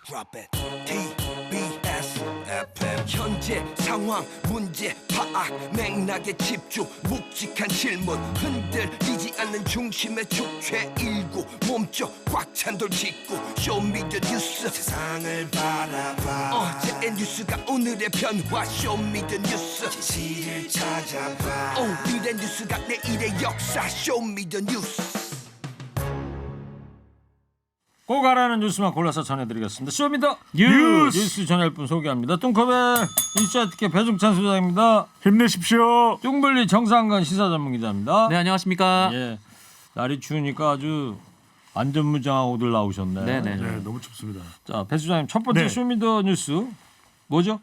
Drop it. TBS FM 현재 상황 문제 파악 맥락에 집중 묵직한 질문 흔들리지 않는 중심의 축최 일구 몸쪽 꽉 찬 돌직구 쇼미더 뉴스 세상을 바라봐 어제의 뉴스가 오늘의 변화 쇼미더 뉴스 진실을 찾아봐 오늘의 뉴스가 내일의 역사 쇼미더 뉴스 꼭 알아는 뉴스만 골라서 전해드리겠습니다. 쇼미더 뉴스 전할 분 소개합니다. 뚱커벨 인사이트K 배종찬 소장입니다. 힘내십시오. 뚱블리 정상근 시사 전문기자입니다. 네, 안녕하십니까. 예, 날이 추우니까 아주 안전무장하고들 나오셨네. 네네. 네, 너무 춥습니다. 자, 배 소장님 첫 번째 네. 쇼미더 뉴스 뭐죠?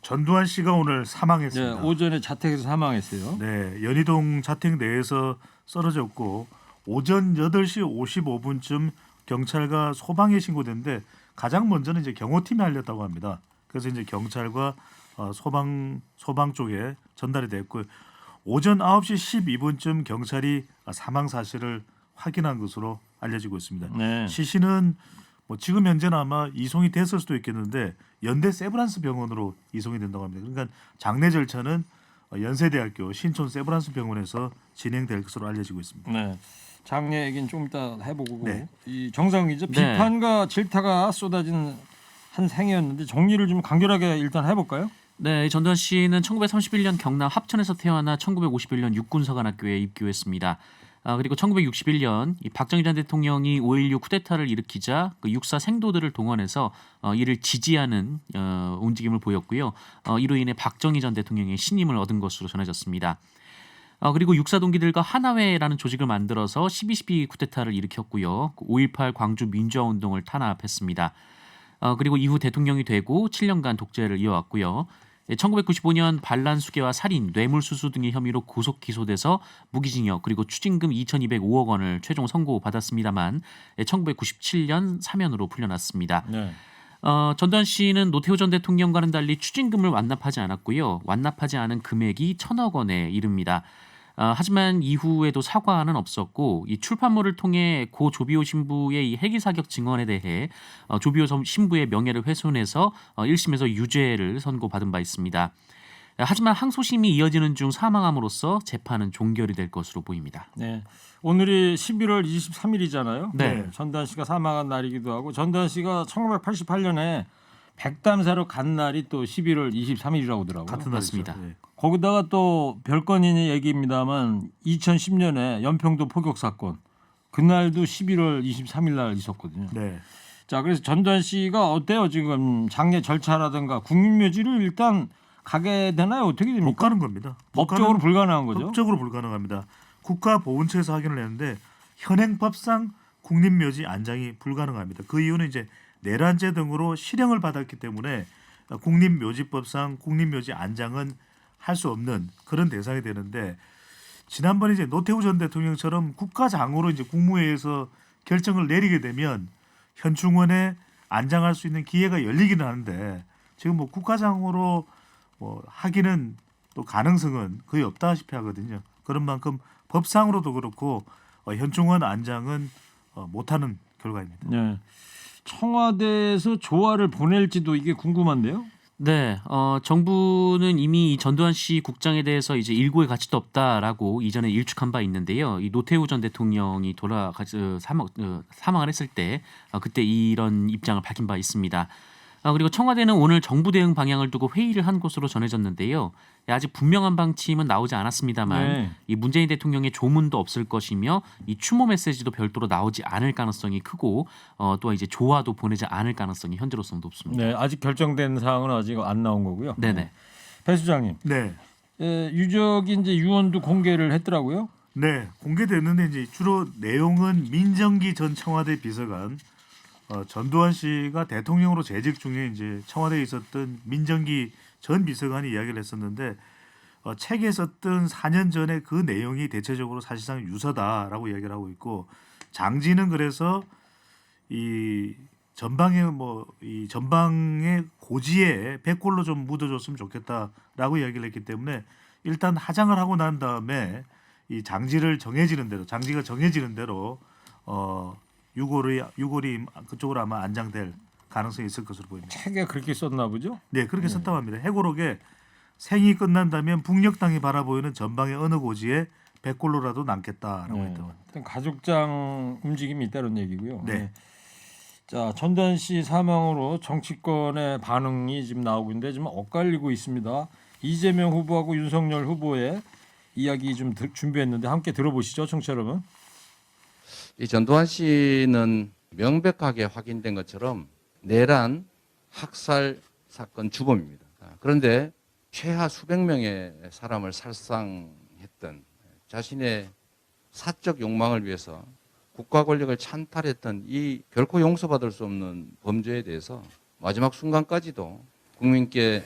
전두환 씨가 오늘 사망했습니다. 네, 오전에 자택에서 사망했어요. 네, 연희동 자택 내에서 쓰러졌고 오전 8시 55분쯤 경찰과 소방에 신고됐는데 가장 먼저는 이제 경호팀이 알렸다고 합니다. 그래서 이제 경찰과 소방 쪽에 전달이 됐고 오전 9시 12분쯤 경찰이 사망 사실을 확인한 것으로 알려지고 있습니다. 네. 시신은 뭐 지금 현재는 아마 이송이 됐을 수도 있겠는데 연대 세브란스 병원으로 이송이 된다고 합니다. 그러니까 장례 절차는 연세대학교 신촌 세브란스 병원에서 진행될 것으로 알려지고 있습니다. 네. 장례 얘기는 좀 이따 해보고 네. 이 정상훈 기자 네. 비판과 질타가 쏟아진 한 생애였는데 정리를 좀 간결하게 일단 해볼까요? 네, 전두환 씨는 1931년 경남 합천에서 태어나 1951년 육군사관학교에 입교했습니다. 그리고 1961년 이 박정희 전 대통령이 5.16 쿠데타를 일으키자 그 육사 생도들을 동원해서 이를 지지하는 움직임을 보였고요. 이로 인해 박정희 전 대통령의 신임을 얻은 것으로 전해졌습니다. 그리고 육사 동기들과 하나회라는 조직을 만들어서 12.12 쿠데타를 일으켰고요. 5.18 광주 민주화운동을 탄압했습니다. 그리고 이후 대통령이 되고 7년간 독재를 이어왔고요. 1995년 반란 수괴와 살인, 뇌물수수 등의 혐의로 구속 기소돼서 무기징역 그리고 추징금 2,205억 원을 최종 선고받았습니다만 1997년 사면으로 풀려났습니다. 네. 전두환 씨는 노태우 전 대통령과는 달리 추징금을 완납하지 않았고요. 완납하지 않은 금액이 1,000억 원에 이릅니다. 하지만 이후에도 사과는 없었고 이 출판물을 통해 고 조비오 신부의 이 헬기 사격 증언에 대해 조비오 신부의 명예를 훼손해서 1심에서 유죄를 선고받은 바 있습니다. 하지만 항소심이 이어지는 중 사망함으로써 재판은 종결이 될 것으로 보입니다. 네. 오늘이 11월 23일이잖아요. 네. 전두환 씨가 사망한 날이기도 하고 전두환 씨가 1988년에 백담사로 간 날이 또 11월 23일이라고 하더라고요. 같은 맞습니다. 날이죠. 네. 거기다가 또 별건인의 얘기입니다만 2010년에 연평도 포격 사건 그날도 11월 23일 날 있었거든요. 네. 자, 그래서 전두환 씨가 어때요? 지금 장례 절차라든가 국민묘지를 일단 가게 되나요? 어떻게 됩니까? 못 가는 겁니다. 법적으로 불가능한 거죠? 법적으로 불가능합니다. 국가보훈처에서 확인을 했는데 현행법상 국립묘지 안장이 불가능합니다. 그 이유는 이제 내란죄 등으로 실형을 받았기 때문에 국립묘지법상 국립묘지 안장은 할 수 없는 그런 대상이 되는데 지난번에 이제 노태우 전 대통령처럼 국가장으로 이제 국무회의에서 결정을 내리게 되면 현충원에 안장할 수 있는 기회가 열리기는 하는데 지금 뭐 국가장으로 뭐 하기는 또 가능성은 거의 없다시피 하거든요. 그런 만큼 법상으로도 그렇고 현충원 안장은 못하는 결과입니다. 네. 청와대에서 조화를 보낼지도 이게 궁금한데요. 네, 정부는 이미 이 전두환 씨 국장에 대해서 이제 일고의 가치도 없다라고 이전에 일축한 바 있는데요. 이 노태우 전 대통령이 사망을 했을 때 그때 이런 입장을 밝힌 바 있습니다. 그리고 청와대는 오늘 정부 대응 방향을 두고 회의를 한 것으로 전해졌는데요. 아직 분명한 방침은 나오지 않았습니다만 네. 이 문재인 대통령의 조문도 없을 것이며 이 추모 메시지도 별도로 나오지 않을 가능성이 크고 또 이제 조화도 보내지 않을 가능성이 현재로서는 높습니다. 네, 아직 결정된 사항은 아직 안 나온 거고요. 네네. 배 수장님, 네. 유족이 이제 유언도 공개를 했더라고요. 네, 공개됐는데 이제 주로 내용은 민정기 전 청와대 비서관 전두환 씨가 대통령으로 재직 중에 이제 청와대에 있었던 민정기 전 비서관이 이야기를 했었는데 책에 썼던 4년 전에 그 내용이 대체적으로 사실상 유서다라고 이야기를 하고 있고 장지는 그래서 이 전방의 고지에 백골로 좀 묻어줬으면 좋겠다라고 이야기를 했기 때문에 일단 하장을 하고 난 다음에 이 장지가 정해지는 대로 유골이 그쪽으로 아마 안장될 가능성이 있을 것으로 보입니다. 책에 그렇게 썼나 보죠? 네, 그렇게 썼다고 합니다. 해고록에 생이 끝난다면 북녘 땅이 바라보이는 전방의 어느 고지에 백골로라도 남겠다라고 네. 했다고 합니다. 하여튼 가족장 움직임이 있다는 얘기고요. 네. 자, 전두환 씨 사망으로 정치권의 반응이 지금 나오고 있는데 지금 엇갈리고 있습니다. 이재명 후보하고 윤석열 후보의 이야기 좀 준비했는데 함께 들어보시죠, 청취자 여러분. 이 전두환 씨는 명백하게 확인된 것처럼 내란 학살 사건 주범입니다. 그런데 최하 수백 명의 사람을 살상했던 자신의 사적 욕망을 위해서 국가 권력을 찬탈했던 이 결코 용서받을 수 없는 범죄에 대해서 마지막 순간까지도 국민께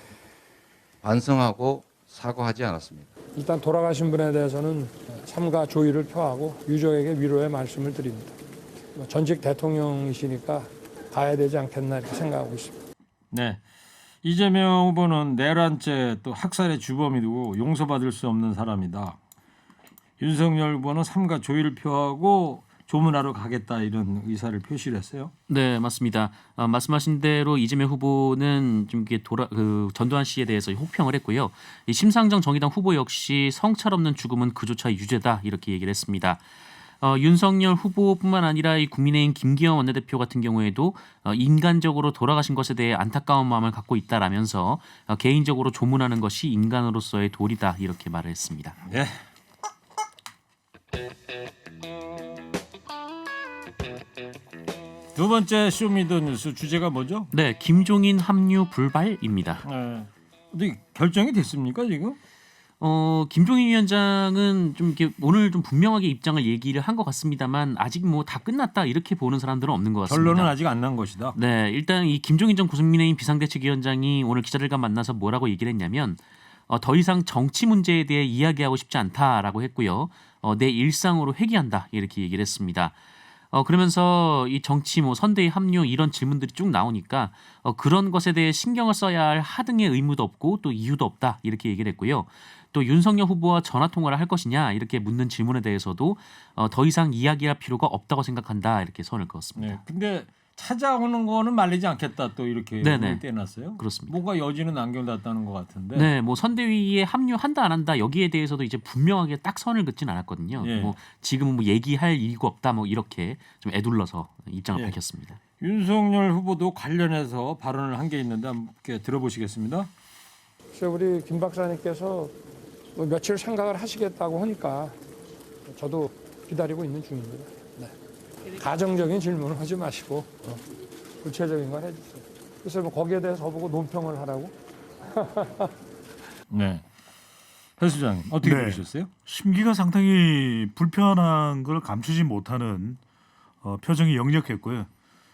반성하고 사과하지 않았습니다. 일단 돌아가신 분에 대해서는 삼가 조의를 표하고 유족에게 위로의 말씀을 드립니다. 전직 대통령이시니까 가야 되지 않겠나 이렇게 생각하고 있습니다. 네. 이재명 후보는 내란죄 또 학살의 주범이고 용서받을 수 없는 사람이다. 윤석열 후보는 삼가 조의를 표하고 조문하러 가겠다 이런 의사를 표시를 했어요. 네, 맞습니다. 말씀하신 대로 이재명 후보는 좀 이게 전두환 씨에 대해서 혹평을 했고요. 이 심상정 정의당 후보 역시 성찰 없는 죽음은 그조차 유죄다 이렇게 얘기를 했습니다. 윤석열 후보뿐만 아니라 이 국민의힘 김기현 원내대표 같은 경우에도 인간적으로 돌아가신 것에 대해 안타까운 마음을 갖고 있다라면서 개인적으로 조문하는 것이 인간으로서의 도리다 이렇게 말을 했습니다. 네. 두 번째 쇼미더뉴스 주제가 뭐죠? 네, 김종인 합류 불발입니다. 근데 결정이 됐습니까 지금? 김종인 위원장은 좀 이렇게 오늘 좀 분명하게 입장을 얘기를 한 것 같습니다만 아직 뭐 다 끝났다 이렇게 보는 사람들은 없는 것 같습니다. 결론은 아직 안 난 것이다. 네, 일단 이 김종인 전 국민의힘 비상대책위원장이 오늘 기자들과 만나서 뭐라고 얘기를 했냐면 더 이상 정치 문제에 대해 이야기하고 싶지 않다라고 했고요. 내 일상으로 회귀한다 이렇게 얘기를 했습니다. 그러면서 이 정치 뭐 선대위 합류 이런 질문들이 쭉 나오니까 그런 것에 대해 신경을 써야 할 하등의 의무도 없고 또 이유도 없다 이렇게 얘기를 했고요. 또 윤석열 후보와 전화 통화를 할 것이냐 이렇게 묻는 질문에 대해서도 더 이상 이야기할 필요가 없다고 생각한다 이렇게 선을 그었습니다. 네. 근데 찾아오는 거는 말리지 않겠다 또 이렇게 네네. 떼놨어요. 그렇습니다. 뭔가 여지는 남겨놨다는 것 같은데. 네, 뭐 선대위에 합류한다 안 한다 여기에 대해서도 이제 분명하게 딱 선을 긋진 않았거든요. 예. 뭐 지금은 뭐 얘기할 이유가 없다 뭐 이렇게 좀 애둘러서 입장을 예. 밝혔습니다. 윤석열 후보도 관련해서 발언을 한 게 있는데 함께 들어보시겠습니다. 그래서 우리 김 박사님께서 뭐 며칠 생각을 하시겠다고 하니까 저도 기다리고 있는 중입니다. 네. 가정적인 질문을 하지 마시고 구체적인 걸 해주세요. 그래서 뭐 거기에 대해서 저보고 논평을 하라고? 네. 배 수장님 어떻게 네. 들으셨어요? 심기가 상당히 불편한 걸 감추지 못하는 표정이 역력했고요.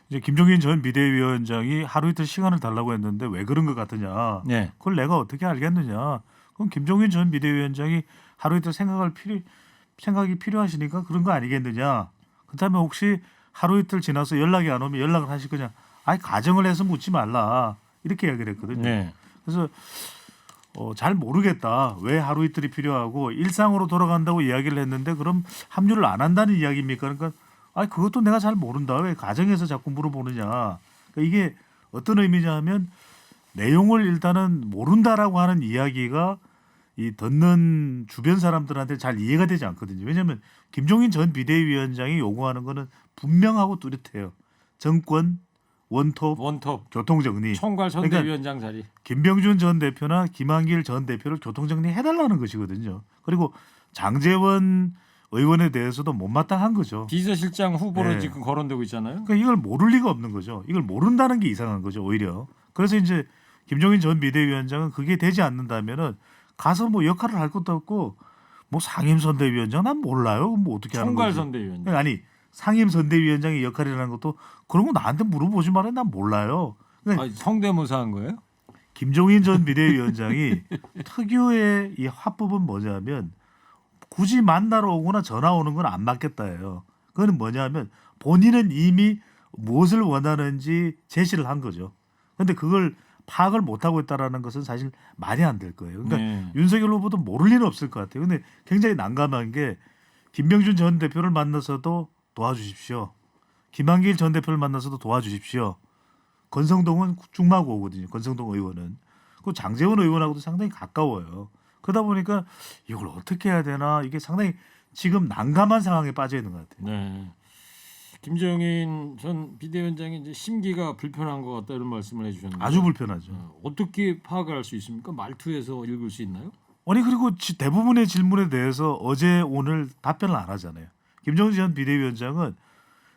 이제 김종인 전 비대위원장이 하루 이틀 시간을 달라고 했는데 왜 그런 것 같으냐. 네. 그걸 내가 어떻게 알겠느냐. 그럼 김종인 전 비대위원장이 하루 이틀 생각이 필요하시니까 그런 거 아니겠느냐. 그다음에 혹시 하루 이틀 지나서 연락이 안 오면 연락을 하실 거냐. 아니 가정을 해서 묻지 말라. 이렇게 이야기를 했거든요. 네. 그래서 잘 모르겠다. 왜 하루 이틀이 필요하고 일상으로 돌아간다고 이야기를 했는데 그럼 합류를 안 한다는 이야기입니까? 그러니까 아니 그것도 내가 잘 모른다. 왜 가정에서 자꾸 물어보느냐. 그러니까 이게 어떤 의미냐면 내용을 일단은 모른다라고 하는 이야기가 이 듣는 주변 사람들한테 잘 이해가 되지 않거든요. 왜냐하면 김종인 전 비대위원장이 요구하는 거는 분명하고 뚜렷해요. 정권, 원톱, 교통정리. 총괄 선대위원장 자리. 김병준 전 대표나 김한길 전 대표를 교통정리해달라는 것이거든요. 그리고 장제원 의원에 대해서도 못마땅한 거죠. 비서실장 후보로 네. 지금 거론되고 있잖아요. 그러니까 이걸 모를 리가 없는 거죠. 이걸 모른다는 게 이상한 거죠. 오히려. 그래서 이제 김종인 전 비대위원장은 그게 되지 않는다면은 가서 뭐 역할을 할 것도 없고 뭐 상임선대위원장 난 몰라요. 뭐 어떻게 하는 총괄 거지. 선대위원장. 아니 상임선대위원장의 역할이라는 것도 그런 거 나한테 물어보지 말아요. 난 몰라요. 그러니까 성대모사한 거예요? 김종인 전 비대위원장이 특유의 이 화법은 뭐냐면 굳이 만나러 오거나 전화 오는 건 안 맞겠다예요. 그거는 뭐냐면 본인은 이미 무엇을 원하는지 제시를 한 거죠. 그런데 그걸 파악을 못하고 있다라는 것은 사실 말이 안 될 거예요. 그러니까 네. 윤석열 후보도 모를 리는 없을 것 같아요. 근데 굉장히 난감한 게 김병준 전 대표를 만나서도 도와주십시오. 김한길 전 대표를 만나서도 도와주십시오. 권성동은 중마고거든요. 권성동 의원은. 그 장제원 의원하고도 상당히 가까워요. 그러다 보니까 이걸 어떻게 해야 되나 이게 상당히 지금 난감한 상황에 빠져 있는 것 같아요. 네. 김정인 전 비대위원장이 이제 심기가 불편한 것 같다 이런 말씀을 해주셨는데 아주 불편하죠. 어떻게 파악을 할 수 있습니까? 말투에서 읽을 수 있나요? 아니 그리고 대부분의 질문에 대해서 어제 오늘 답변을 안 하잖아요. 김정인 전 비대위원장은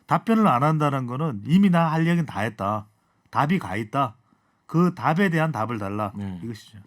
답변을 안 한다는 거는 이미 나 할 얘기는 다 했다. 답이 가 있다. 그 답에 대한 답을 달라. 네. 이것이죠.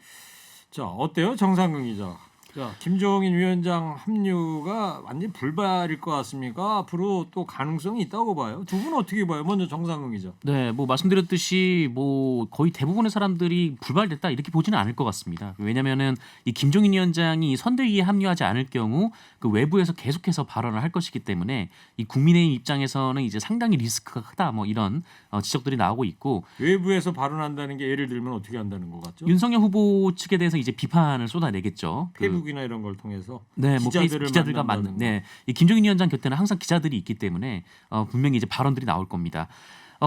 자 어때요, 정상근 기자? 자 김종인 위원장 합류가 완전 불발일 것 같습니까? 앞으로 또 가능성이 있다고 봐요. 두 분 어떻게 봐요? 먼저 정상근 기자. 네, 뭐 말씀드렸듯이 뭐 거의 대부분의 사람들이 불발됐다 이렇게 보지는 않을 것 같습니다. 왜냐하면은 이 김종인 위원장이 선대위에 합류하지 않을 경우 그 외부에서 계속해서 발언을 할 것이기 때문에 이 국민의힘 입장에서는 이제 상당히 리스크가 크다 뭐 이런 지적들이 나오고 있고 외부에서 발언한다는 게 예를 들면 어떻게 한다는 것 같죠? 윤석열 후보 측에 대해서 이제 비판을 쏟아내겠죠. 페이북이나 이런 걸 통해서 네, 뭐 기자들과 만난다는 맞는. 네, 이 김종인 위원장 곁에는 항상 기자들이 있기 때문에 분명히 이제 발언들이 나올 겁니다.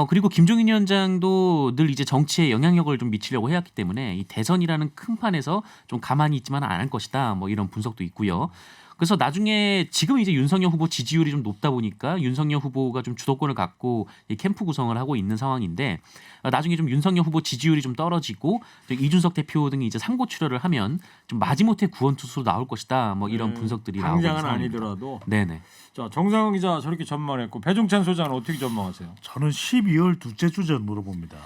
그리고 김종인 위원장도 늘 이제 정치에 영향력을 좀 미치려고 해왔기 때문에 이 대선이라는 큰 판에서 좀 가만히 있지만 않을 것이다. 뭐 이런 분석도 있고요. 그래서 나중에 지금 이제 윤석열 후보 지지율이 좀 높다 보니까 윤석열 후보가 좀 주도권을 갖고 이 캠프 구성을 하고 있는 상황인데 나중에 좀 윤석열 후보 지지율이 좀 떨어지고 이준석 대표 등이 이제 상고 출혈을 하면 좀 마지못해 구원투수로 나올 것이다. 뭐 이런 분석들이 나오고 있는 당장은 상황입니다. 아니더라도. 네네. 자 정상근 기자 저렇게 전망했고 배종찬 소장은 어떻게 전망하세요? 저는 12월 둘째 주 전으로 봅니다.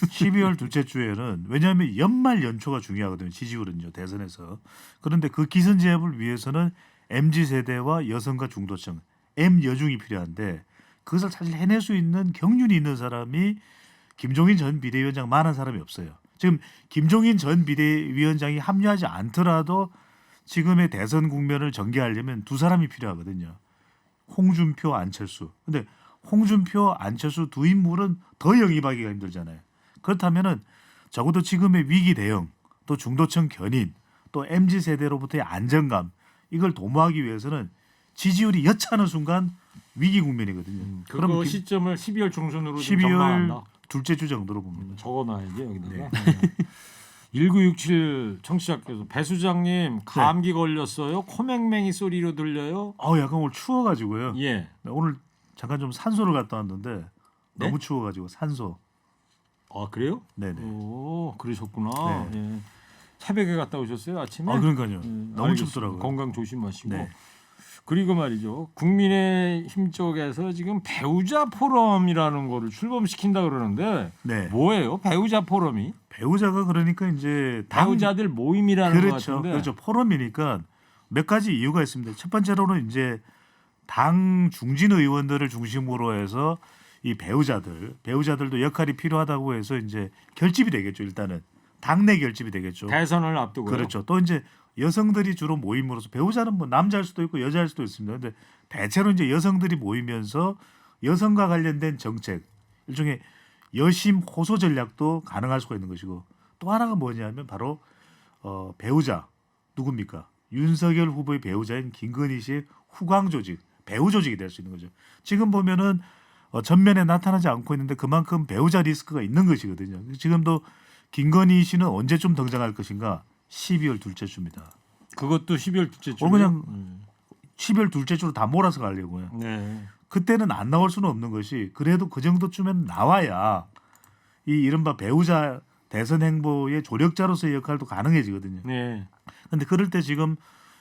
12월 둘째 주에는 왜냐하면 연말 연초가 중요하거든요. 지지율은요. 대선에서. 그런데 그 기선제압을 위해서는 MZ세대와 여성과 중도층, M여중이 필요한데 그것을 사실 해낼 수 있는 경륜이 있는 사람이 김종인 전 비대위원장 많은 사람이 없어요. 지금 김종인 전 비대위원장이 합류하지 않더라도 지금의 대선 국면을 전개하려면 두 사람이 필요하거든요. 홍준표, 안철수. 근데 홍준표, 안철수 두 인물은 더 영입하기가 힘들잖아요. 그렇다면은 적어도 지금의 위기 대응, 또 중도층 견인, 또 MZ 세대로부터의 안정감 이걸 도모하기 위해서는 지지율이 여차하는 순간 위기 국면이거든요. 그럼 그럼 시점을 12월 중순으로 좀 12월 전망한다. 둘째 주 정도로 봅니다. 적어놔야지 여기다가. 1967 청취자께서 배 수장님 감기 걸렸어요? 코맹맹이 소리로 들려요? 약간 오늘 추워가지고요. 예. 네, 오늘 잠깐 좀 산소를 갔다 왔는데 네? 너무 추워가지고 산소. 아 그래요? 네네. 오 그러셨구나. 네. 예. 새벽에 갔다 오셨어요 아침에? 그러니까요. 너무 알겠습니다. 춥더라고요. 건강 조심하시고. 네. 그리고 말이죠. 국민의힘 쪽에서 지금 배우자 포럼이라는 거를 출범시킨다 그러는데 네. 뭐예요? 배우자 포럼이? 배우자가 그러니까 이제 배우자들 모임이라는 것 그렇죠. 같은데. 그렇죠. 포럼이니까 몇 가지 이유가 있습니다. 첫 번째로는 이제 당 중진 의원들을 중심으로 해서 이 배우자들도 역할이 필요하다고 해서 이제 결집이 되겠죠. 일단은 당내 결집이 되겠죠. 대선을 앞두고요. 그렇죠. 또 이제 여성들이 주로 모임으로서 배우자는 뭐 남자일 수도 있고 여자일 수도 있습니다. 근데 대체로 이제 여성들이 모이면서 여성과 관련된 정책, 일종의 여심 호소 전략도 가능할 수가 있는 것이고 또 하나가 뭐냐면 바로 배우자 누굽니까? 윤석열 후보의 배우자인 김건희 씨의 후광 조직, 배우 조직이 될 수 있는 거죠. 지금 보면은 전면에 나타나지 않고 있는데 그만큼 배우자 리스크가 있는 것이거든요. 지금도 김건희 씨는 언제쯤 등장할 것인가? 12월 둘째 주입니다. 그것도 12월 둘째 주. 그냥 12월 둘째 주로 다 몰아서 가려고요. 네. 그때는 안 나올 수는 없는 것이 그래도 그 정도쯤엔 나와야 이 이른바 배우자 대선 행보의 조력자로서의 역할도 가능해지거든요. 네. 그런데 그럴 때 지금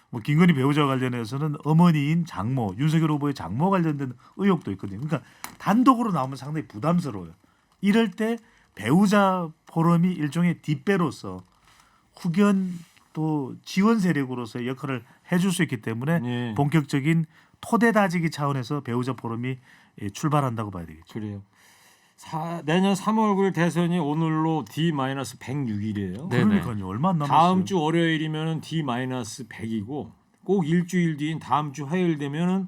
뭐 김건희 배우자 관련해서는 어머니인 장모, 윤석열 후보의 장모 관련된 의혹도 있거든요. 그러니까 단독으로 나오면 상당히 부담스러워요. 이럴 때 배우자 포럼이 일종의 뒷배로서 후견 또 지원 세력으로서의 역할을 해줄 수 있기 때문에 네. 본격적인 토대 다지기 차원에서 배우자 포럼이 출발한다고 봐야 되겠죠. 그래요. 내년 3월 9일 대선이 오늘로 D-106일이에요. 네. 그러니까요. 얼마 안 남았어요. 다음 주 월요일이면은 D-100이고 꼭 일주일 뒤인 다음 주 화요일 되면은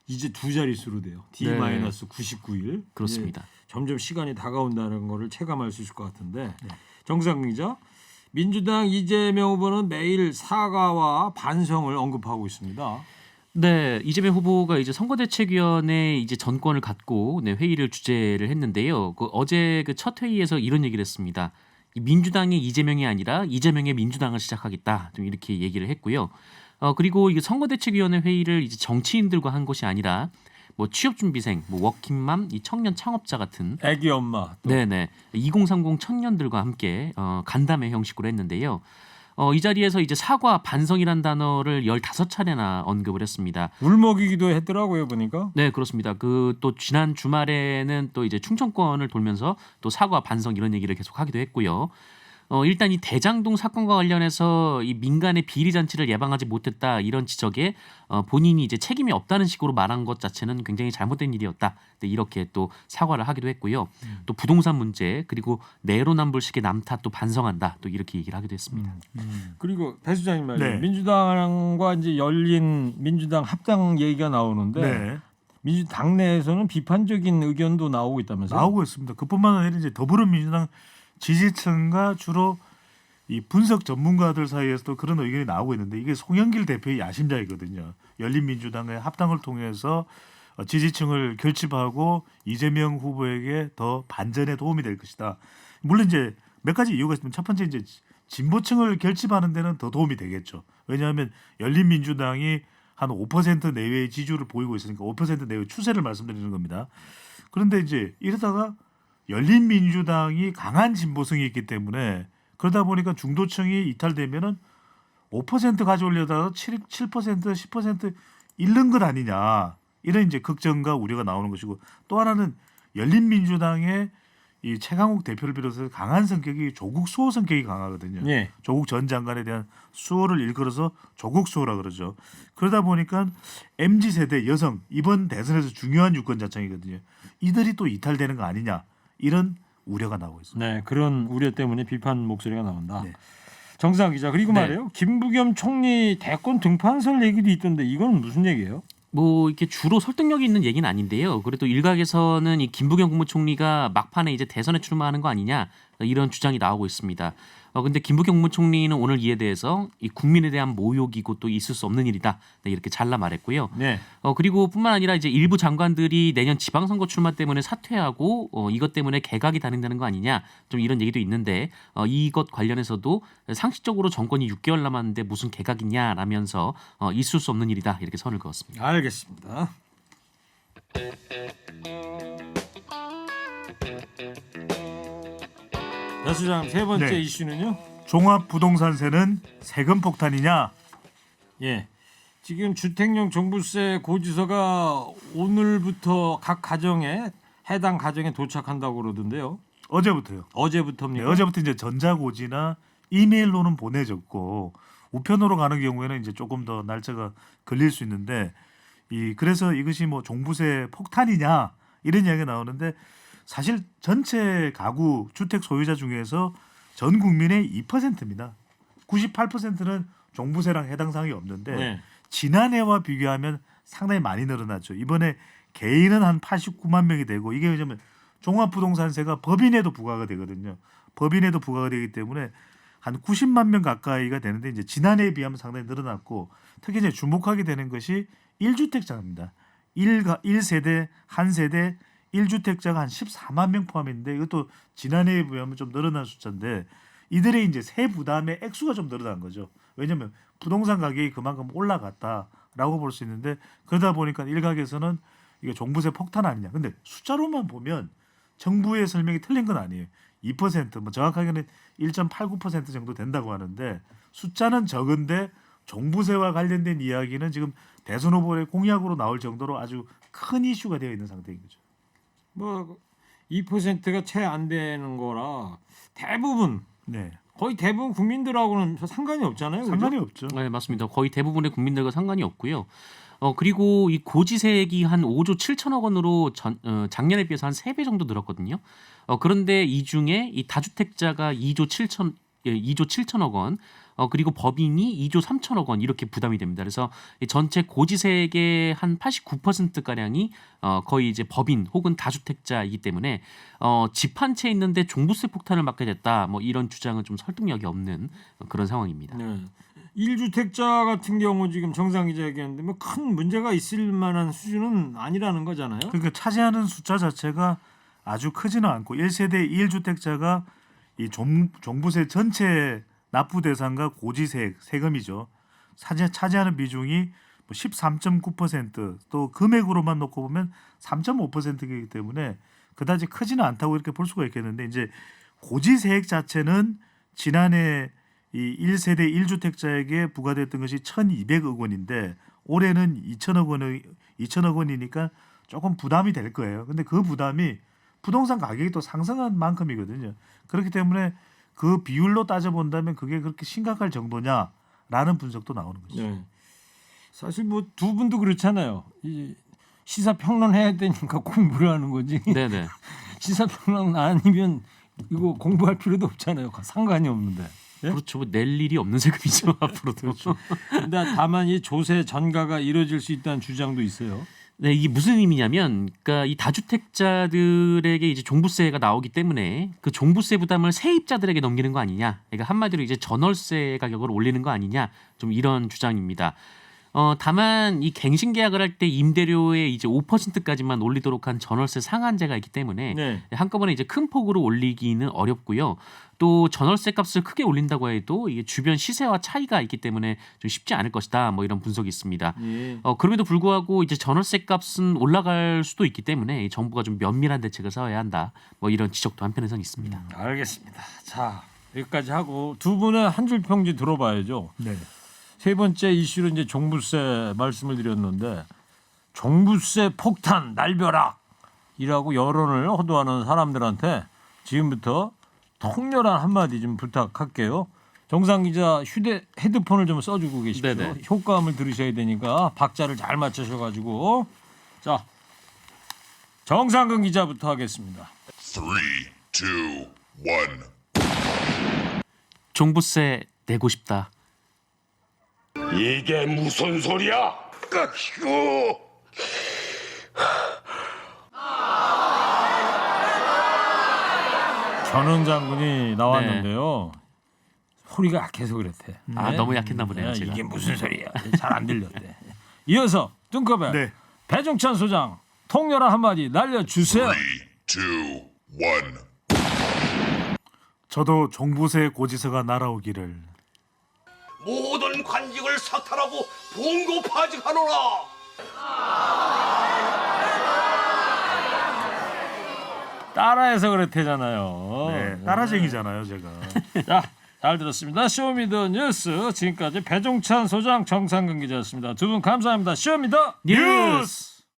이제 두 자릿수로 돼요. D-99일. 그렇습니다. 점점 시간이 다가온다는 거를 체감할 수 있을 것 같은데. 정상근 기자, 민주당 이재명 후보는 매일 사과와 반성을 언급하고 있습니다. 네, 이재명 후보가 이제 선거대책위원회 이제 전권을 갖고 회의를 주재를 했는데요. 어제 그 첫 회의에서 이런 얘기를 했습니다. 이 민주당의 이재명이 아니라 이재명의 민주당을 시작하겠다. 좀 이렇게 얘기를 했고요. 그리고 이게 선거대책위원회 회의를 이제 정치인들과 한 것이 아니라 뭐 취업준비생, 뭐 워킹맘, 이 청년 창업자 같은 애기 엄마. 또. 네네 2030 청년들과 함께 간담회 형식으로 했는데요. 이 자리에서 이제 사과 반성이란 단어를 15차례나 언급을 했습니다. 울먹이기도 했더라고요 보니까. 네, 그렇습니다. 그 또 지난 주말에는 또 이제 충청권을 돌면서 또 사과 반성 이런 얘기를 계속 하기도 했고요. 일단 이 대장동 사건과 관련해서 이 민간의 비리 잔치를 예방하지 못했다 이런 지적에 본인이 이제 책임이 없다는 식으로 말한 것 자체는 굉장히 잘못된 일이었다. 네, 이렇게 또 사과를 하기도 했고요. 또 부동산 문제 그리고 내로남불식의 남탓 또 반성한다. 또 이렇게 얘기를 하기도 했습니다. 그리고 배 수장님 말이에요. 네. 민주당과 이제 열린 민주당 합당 얘기가 나오는데 네. 민주당 내에서는 비판적인 의견도 나오고 있다면서요? 나오고 있습니다. 그뿐만 아니라 이제 더불어민주당 지지층과 주로 이 분석 전문가들 사이에서도 그런 의견이 나오고 있는데 이게 송영길 대표의 야심작이거든요. 열린민주당의 합당을 통해서 지지층을 결집하고 이재명 후보에게 더 반전에 도움이 될 것이다. 물론 이제 몇 가지 이유가 있으면 첫 번째 이제 진보층을 결집하는 데는 더 도움이 되겠죠. 왜냐하면 열린민주당이 한 5% 내외의 지지율을 보이고 있으니까 5% 내외의 추세를 말씀드리는 겁니다. 그런데 이제 이러다가 열린민주당이 강한 진보성이 있기 때문에 그러다 보니까 중도층이 이탈되면은 5% 가져오려다가 7%, 10% 잃는 것 아니냐 이런 이제 걱정과 우려가 나오는 것이고 또 하나는 열린민주당의 이 최강욱 대표를 비롯해서 강한 성격이 조국 수호 성격이 강하거든요. 예. 조국 전 장관에 대한 수호를 일컬어서 조국 수호라 그러죠. 그러다 보니까 MZ 세대 여성 이번 대선에서 중요한 유권 자청이거든요. 이들이 또 이탈되는 거 아니냐. 이런 우려가 나오고 있습니다. 네, 그런 우려 때문에 비판 목소리가 나온다. 네. 정상 기자 그리고 네. 말이에요. 김부겸 총리 대권 등판설 얘기도 있던데 이건 무슨 얘기예요? 뭐 이렇게 주로 설득력이 있는 얘기는 아닌데요. 그래도 일각에서는 이 김부겸 국무총리가 막판에 이제 대선에 출마하는 거 아니냐 이런 주장이 나오고 있습니다. 근데 김부겸 국무총리는 오늘 이에 대해서 이 국민에 대한 모욕이고 또 있을 수 없는 일이다. 네, 이렇게 잘라 말했고요. 네. 그리고 뿐만 아니라 이제 일부 장관들이 내년 지방선거 출마 때문에 사퇴하고 이것 때문에 개각이 단행되는 거 아니냐 좀 이런 얘기도 있는데 이것 관련해서도 상식적으로 정권이 6개월 남았는데 무슨 개각이냐라면서 있을 수 없는 일이다 이렇게 선을 그었습니다. 알겠습니다. 배 수장 세 번째 네. 이슈는요. 종합부동산세는 세금 폭탄이냐? 예. 지금 주택용 종부세 고지서가 오늘부터 각 가정에 해당 가정에 도착한다고 그러던데요. 어제부터요. 어제부터입니까? 네, 어제부터 이제 전자고지나 이메일로는 보내졌고 우편으로 가는 경우에는 이제 조금 더 날짜가 걸릴 수 있는데 그래서 이것이 뭐 종부세 폭탄이냐 이런 이야기가 나오는데 사실 전체 가구 주택 소유자 중에서 전 국민의 2%입니다. 98%는 종부세랑 해당 사항이 없는데 네. 지난해와 비교하면 상당히 많이 늘어났죠. 이번에 개인은 한 89만 명이 되고 이게 왜냐면 종합부동산세가 법인에도 부과가 되거든요. 법인에도 부과가 되기 때문에 한 90만 명 가까이가 되는데 이제 지난해에 비하면 상당히 늘어났고 특히 이제 주목하게 되는 것이 1주택자입니다. 1세대, 한 세대 1주택자가 한 14만 명 포함했는데 이것도 지난해에 비하면 좀 늘어난 숫자인데 이들의 이제 세 부담의 액수가 좀 늘어난 거죠. 왜냐하면 부동산 가격이 그만큼 올라갔다라고 볼 수 있는데 그러다 보니까 일각에서는 이게 종부세 폭탄 아니냐. 근데 숫자로만 보면 정부의 설명이 틀린 건 아니에요. 2% 뭐 정확하게는 1.89% 정도 된다고 하는데 숫자는 적은데 종부세와 관련된 이야기는 지금 대선 후보의 공약으로 나올 정도로 아주 큰 이슈가 되어 있는 상태인 거죠. 뭐 2%가 채 안 되는 거라 대부분 네, 거의 대부분 국민들하고는 상관이 없잖아요. 그죠? 상관이 없죠. 네, 맞습니다. 거의 대부분의 국민들과 상관이 없고요. 그리고 이 고지세액이 한 5조 7천억 원으로 작년에 비해서 한 3배 정도 늘었거든요. 그런데 이 중에 이 다주택자가 2조 7천억 원, 그리고 법인이 2조 3천억 원 이렇게 부담이 됩니다. 그래서 이 전체 고지세액의 한 89%가량이 거의 이제 법인 혹은 다주택자이기 때문에 집 한 채 있는데 종부세 폭탄을 맞게 됐다. 뭐 이런 주장은 좀 설득력이 없는 그런 상황입니다. 네. 1주택자 같은 경우 지금 정상 기자 얘기했는데 뭐 큰 문제가 있을 만한 수준은 아니라는 거잖아요. 그러니까 차지하는 숫자 자체가 아주 크지는 않고 1세대 1주택자가 이 종부세 전체 납부 대상과 고지세액 세금이죠. 차지하는 비중이 13.9% 또 금액으로만 놓고 보면 3.5%이기 때문에 그다지 크지는 않다고 이렇게 볼 수가 있겠는데 이제 고지세액 자체는 지난해 이 1세대 1주택자에게 부과됐던 것이 1,200억 원인데 올해는 2천억 원이니까 조금 부담이 될 거예요. 근데 그 부담이 부동산 가격이 또 상승한 만큼이거든요. 그렇기 때문에 그 비율로 따져본다면 그게 그렇게 심각할 정도냐라는 분석도 나오는 거죠. 네. 사실 뭐 두 분도 그렇잖아요. 이 시사평론 해야 되니까 공부를 하는 거지. 네네. 시사평론 아니면 이거 공부할 필요도 없잖아요. 상관이 없는데. 예? 그렇죠. 뭐낼 일이 없는 세금이죠 앞으로도. 그렇죠. 근데 다만 이 조세 전가가 이뤄질 수 있다는 주장도 있어요. 네, 이게 무슨 의미냐면, 그러니까 이 다주택자들에게 이제 종부세가 나오기 때문에 그 종부세 부담을 세입자들에게 넘기는 거 아니냐. 그러니까 한마디로 이제 전월세 가격을 올리는 거 아니냐. 좀 이런 주장입니다. 다만 이 갱신 계약을 할 때 임대료의 이제 5%까지만 올리도록 한 전월세 상한제가 있기 때문에 네. 한꺼번에 이제 큰 폭으로 올리기는 어렵고요. 또 전월세 값을 크게 올린다고 해도 이게 주변 시세와 차이가 있기 때문에 좀 쉽지 않을 것이다. 뭐 이런 분석이 있습니다. 예. 그럼에도 불구하고 이제 전월세 값은 올라갈 수도 있기 때문에 정부가 좀 면밀한 대책을 세워야 한다. 뭐 이런 지적도 한편에서는 있습니다. 알겠습니다. 자 여기까지 하고 두 분의 한 줄 평지 들어봐야죠. 네. 세 번째 이슈로 이제 종부세 말씀을 드렸는데 종부세 폭탄 날벼락이라고 여론을 호도하는 사람들한테 지금부터 통렬한 한마디 좀 부탁할게요. 정상 기자 헤드폰을 좀 써주고 계십시오. 네네. 효과음을 들으셔야 되니까 박자를 잘 맞추셔가지고 자 정상근 기자부터 하겠습니다. 3, 2, 1. 종부세 내고 싶다. 이게 무슨 소리야? 아이고. 전원 장군이 나왔는데요. 소리가 약해서 그랬대. 아, 너무 약했나 보네요, 네, 제가. 이게 무슨 소리야? 잘 안 들렸대. 이어서 뚱커벨 네. 배종찬 소장 통렬한 한마디 날려주세요. 3, 2, 1. 저도 종부세 고지서가 날아오기를. 모든 관직을 사탈하고 봉고파직하노라. 따라해서 그랬대잖아요. 네, 따라쟁이잖아요, 제가. 자, 잘 들었습니다. 쇼미더뉴스 지금까지 배종찬 소장 정상근 기자였습니다. 두 분 감사합니다. 쇼미더 뉴스.